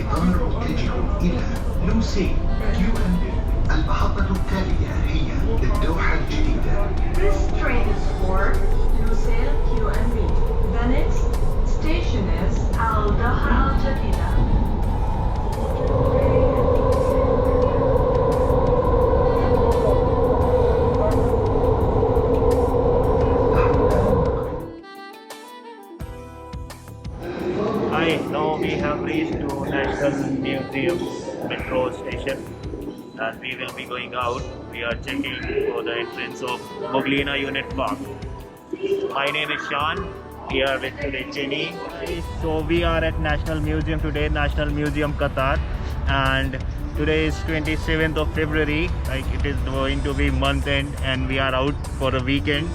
القطار متجه إلى لوسي QNB. المحطة التالية هي الدوحة الجديدة. This train is for Lusail QNB. The next station is Al Doha Al Jadida. Hi, now we have reached to National Museum metro station and we will be going out. We are checking for the entrance of Muglina Unit Park. My name is Sean. We are with today Jenny. So we are at National Museum today, National Museum Qatar, and today is 27th of February. Like it is going to be month end and we are out for a weekend.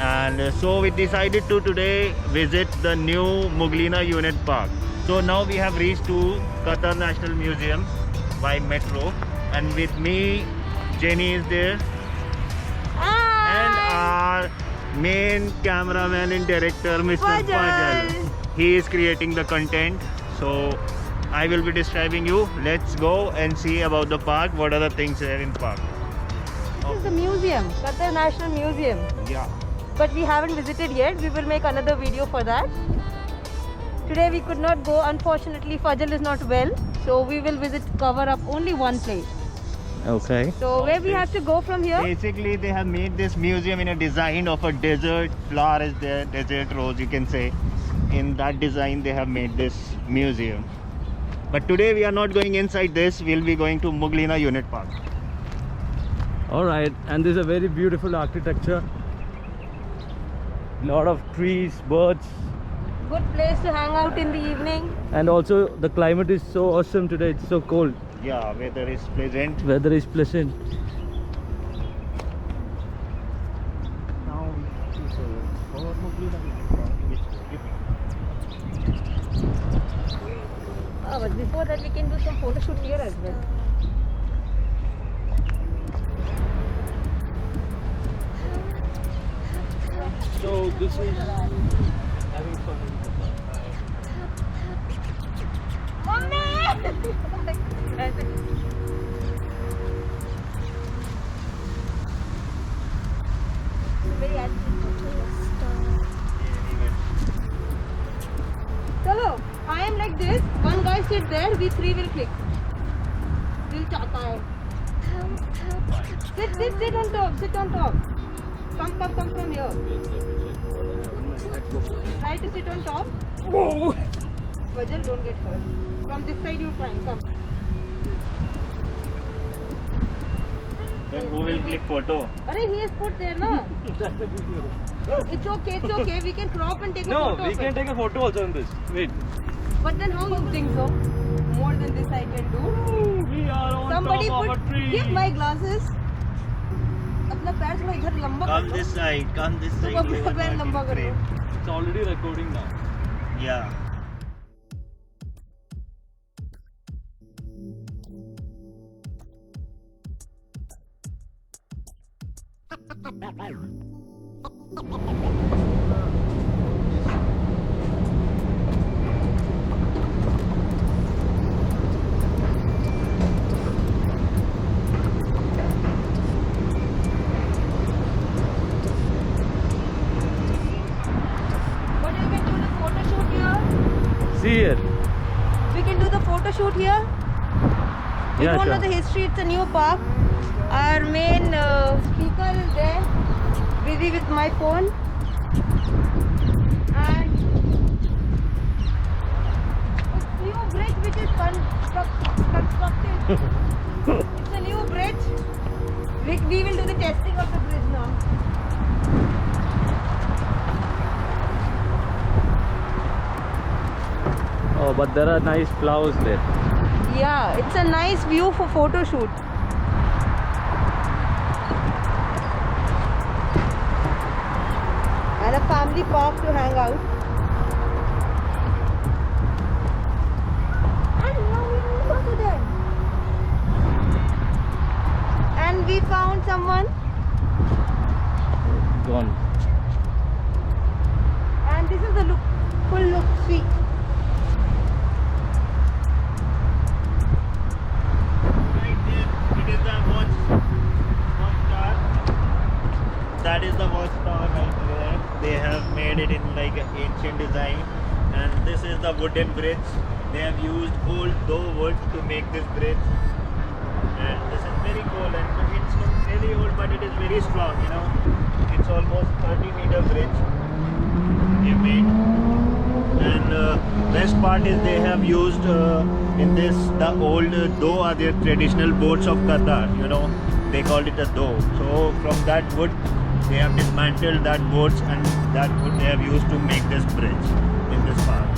And so we decided to today visit the new Muglina Unit Park. So now we have reached to Qatar National Museum by metro, and with me Jenny is there. Hi. And our main cameraman and director Mr. Fajal. He is creating the content, so I will be describing you. Let's go and see about the park. What are the things there in park? This is the museum, Qatar National Museum. Yeah. But we haven't visited yet. We will make another video for that. Today we could not go. Unfortunately, Fajal is not well. So we will cover up only one place. Okay. So where we have to go from here? Basically, they have made this museum in a design of a desert flower is there, desert rose you can say. In that design, they have made this museum. But today we are not going inside this. We'll be going to Muglina Unit Park. Alright, and this is a very beautiful architecture. Lot of trees, birds, Good place to hang out in the evening. and also the climate is so awesome today. It's so cold. Yeah, weather is pleasant. Weather is pleasant. Now this is for Muglina Unit Park. But before that we can do some photo shoot here as well. So this is having fun. Chalo, I am like this. One guy sit there. We three will click. Dil chata hai. Sit on top. Sit on top. Come from here. Try to sit on top. Vajal, don't get hurt. From this side you try. Come. Then who will click photo? Arey, he is put there, no? It's okay. We can crop and take a photo. No, we can take a photo also on this. Wait. But then how you think so? More than this I can do. We are on Somebody top of a tree. give my glasses. अपना पैर थोड़ा इधर लंबा Come कर this side. Come this side. तो अपना पैर लंबा करो. It's already recording now. Yeah. But you can do the photo shoot here. See here. We can do the photo shoot here. We Yeah, don't know sure. the history. It's a new park. Our main speaker is there, busy with my phone. And it's new bridge which is constructed. It's a new bridge. We will do the testing of the bridge now. Oh, but there are nice flowers there. Yeah, it's a nice view for photo shoot. And a family park to hang out. And now we will go to there. And we found someone. Gone. And this is the look, full look. See. ancient design. And this is the wooden bridge. They have used old dough wood to make this bridge. And this is very cool, and it's not really old, but it is very strong, you know. It's almost 30-meter bridge they made. And best part is they have used in this the old dough are their traditional boats of Qatar, you know. They called it a dough. So from that wood they have dismantled that boats, and that wood they have used to make this bridge in this park.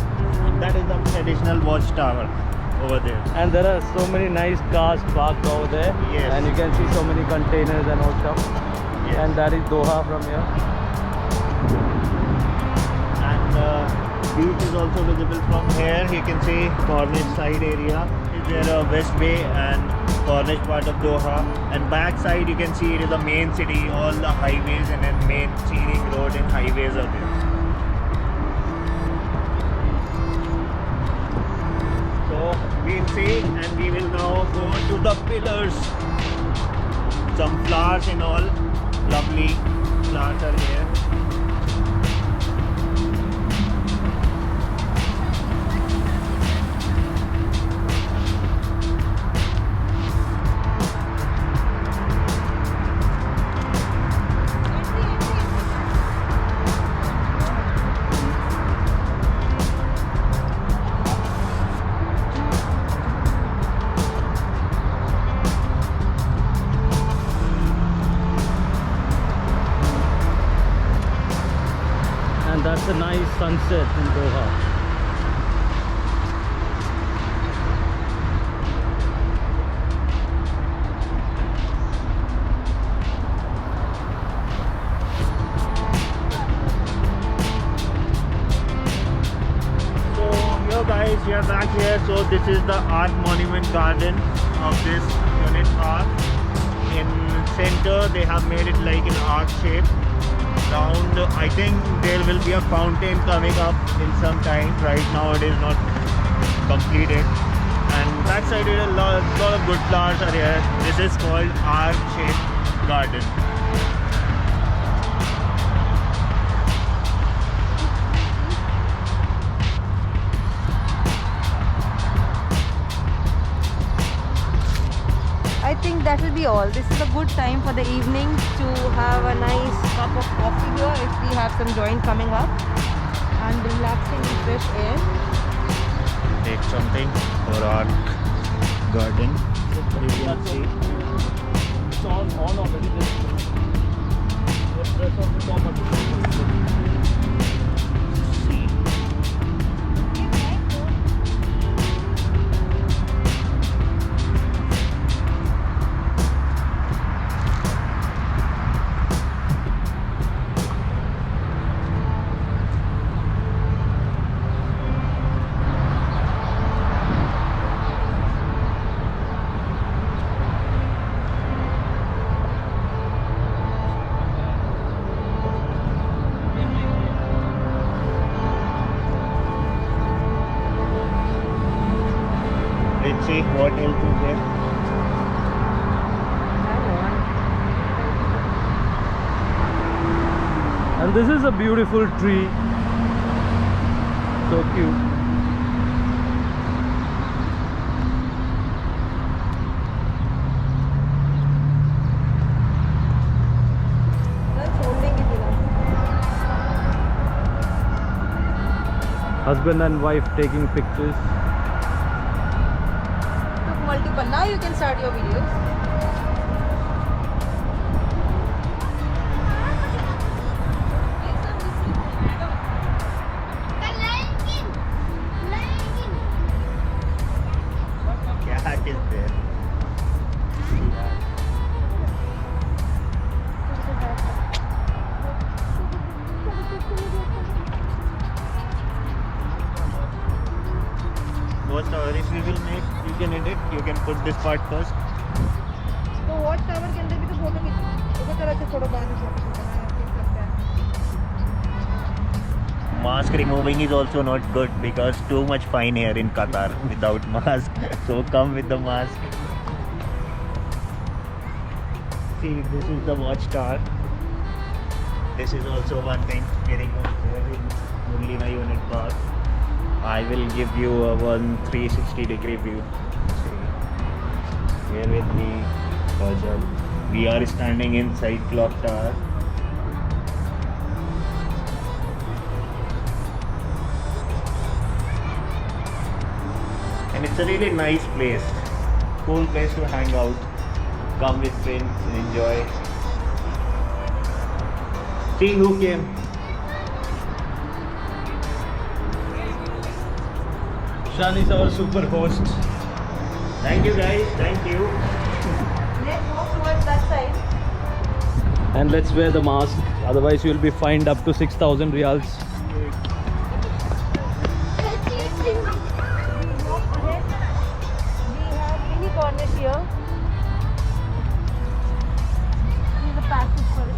And that is the traditional watchtower over there. And there are so many nice cars parked over there. Yes. And you can see so many containers and all stuff. Yes. And that is Doha from here. And beach is also visible from here. You can see Corniche side area is there, West Bay and Corniche part of Doha. And back side you can see it is the main city, all the highways and then main scenic road and highways are there. So we'll see, and we will now go to the pillars. Some flowers and all, lovely flowers are here. And that's a nice sunset in Doha. So guys, we are back here. So this is the Art Monument Garden of this unit park. In center they have made it like an arc shape. Round, I think there will be a fountain coming up in some time. Right now it is not completed. And back side is a lot of good flowers are here. This is called arc shaped garden. I think that will be all. This is a good time for the evening to have a nice cup of coffee here if we have some joint coming up, and relaxing in fresh air. Take something for art garden. You can see. It's on already. Just press on the top of See. Let's see what else is there. And this is a beautiful tree. So cute. That's holding it enough. Husband and wife taking pictures. Took multiple. Now you can start your videos. Cat is there. Whatever, if we will make, you can edit, you can put this part first. तो watch tower के अंदर भी तो photo खींच उसी तरह से थोड़ा बाद में फोटो खींचना है, आप देख सकते हैं. Mask removing is also not good because too much fine air in Qatar without mask. So come with the mask. See, this is the watchtower. This is also one thing very good here in Muglina Unit Park. I will give you a 360-degree view. See, here with me, Fajal. We are standing inside Clock Tower. And it's a really nice place. Cool place to hang out. Come with friends, enjoy. See who came. Shan is our super host. Thank you guys, thank you. Let's move towards that side. And let's wear the mask, otherwise you will be fined up to 6,000 riyals. We have mini Cornish here. This is a passage for it.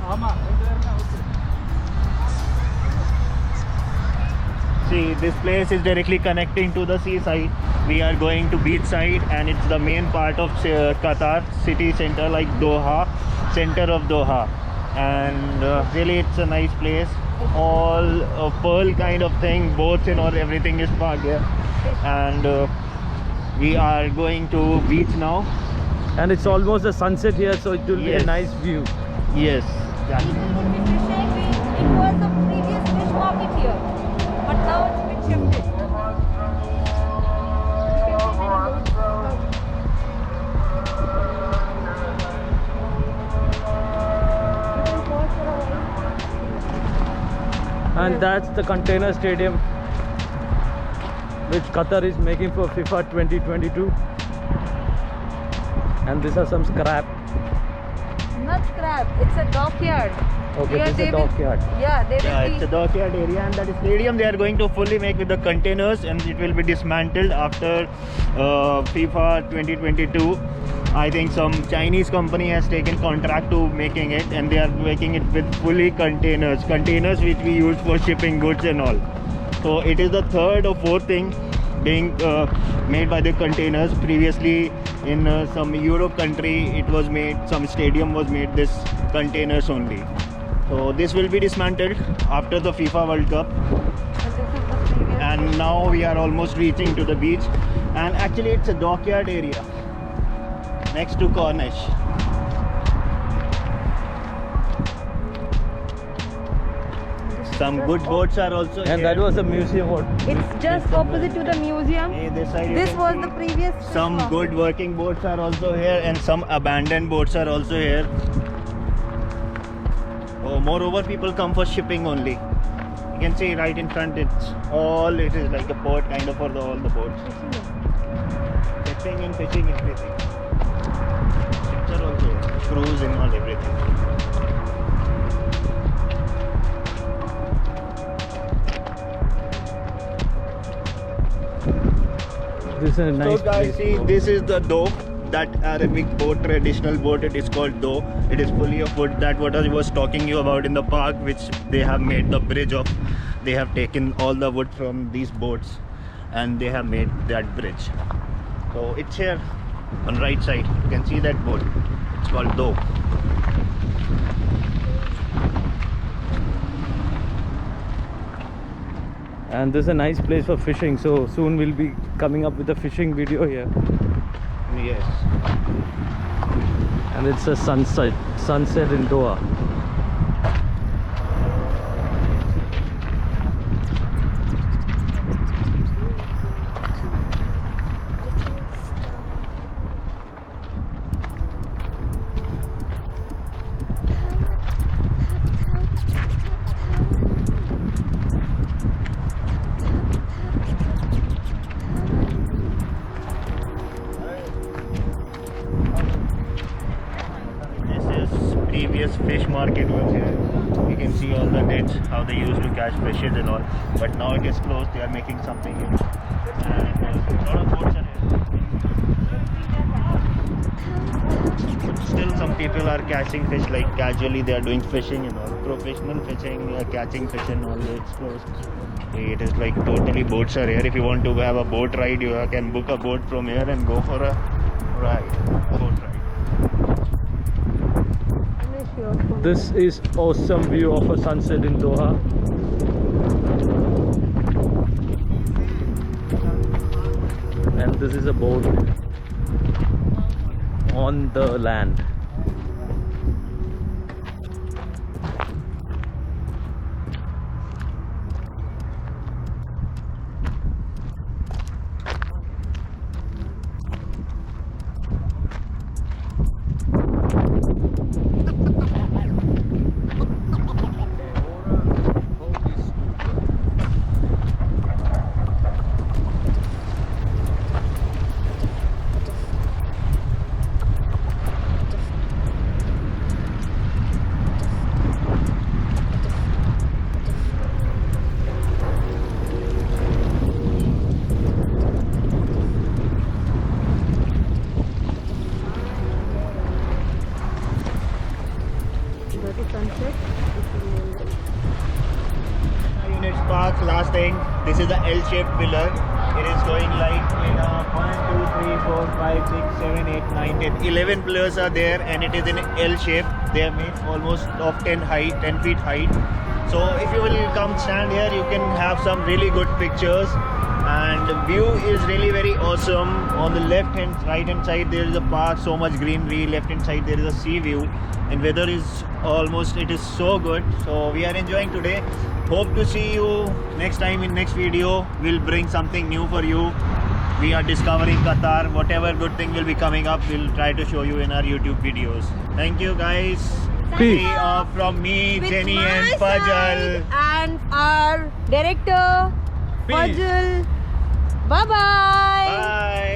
See, this place is directly connecting to the seaside. We are going to beach side, and it's the main part of Qatar city center, like Doha, center of Doha. And really it's a nice place. All pearl kind of thing, boats and all, everything is parked here. And we are going to beach now. And it's almost a sunset here, so it will be a Yes. nice view. Yes. Yeah. It was the previous fish market here, but now it's been shifted. And that's the container stadium which Qatar is making for FIFA 2022. And these are some scrap. Not scrap, it's a dockyard. Okay, Here this is they a will- dockyard. Yeah, they Yeah, will it's a be. dockyard area, and that stadium they are going to fully make with the containers, and it will be dismantled after FIFA 2022. I think some Chinese company has taken contract to making it, and they are making it with fully containers which we use for shipping goods and all. So it is the third or fourth thing being made by the containers. Previously in some Europe country it was made, some stadium was made this containers only. So this will be dismantled after the FIFA World Cup. And this is the previous. And now we are almost reaching to the beach, and actually it's a dockyard area next to Cornish. Some good boats are also And here. that was a museum. What? It's just opposite to the museum. Hey, this side you This can was see the previous fish some market. good working boats are also here, and some abandoned boats are also here. Oh, moreover people come for shipping only. You can see right in front, it is like a port kind of for all the boats. Fishing and fishing, everything. Ships are also here. Cruise and all, everything. This is a nice So guys, place. see, this is the dough. That Arabic boat, traditional boat, it is called dough. It is fully of wood. That what I was talking you about in the park, which they have made the bridge of. They have taken all the wood from these boats and they have made that bridge. So it's here on right side. You can see that boat. It's called dough. And this is a nice place for fishing, so soon we'll be coming up with a fishing video here. Yes. And it's a sunset in Doha. This is previous fish market was here. You can see all the nets, how they used to catch fishes and all. But now it is closed. They are making something here. And a lot of boats are here. But still some people are catching fish, like casually they are doing fishing and all. Professional fishing, catching fish and all, it's closed. It is like totally boats are here. If you want to have a boat ride, you can book a boat from here and go for a boat ride. This is awesome view of a sunset in Doha. and this is a boat on the land. That is sunset. Units park, last thing. This is the L-shaped pillar. It is going like in a 1, 2, 3, 4, 5, 6, 7, 8, 9, 10. 11 pillars are there and it is in L shape. They are made almost of 10 feet height. So if you will come stand here, you can have some really good pictures. And the view is really very awesome. On the left hand, right hand side there is a park, so much greenery. Left hand side there is a sea view, and weather is almost, it is so good. So we are enjoying today. Hope to see you next time in next video. We'll bring something new for you. We are discovering Qatar. Whatever good thing will be coming up, we'll try to show you in our YouTube videos. Thank you guys. Peace. Signing off from me, With Jenny my and Fajal. side and our director Peace. Fajal. Bye bye. Bye.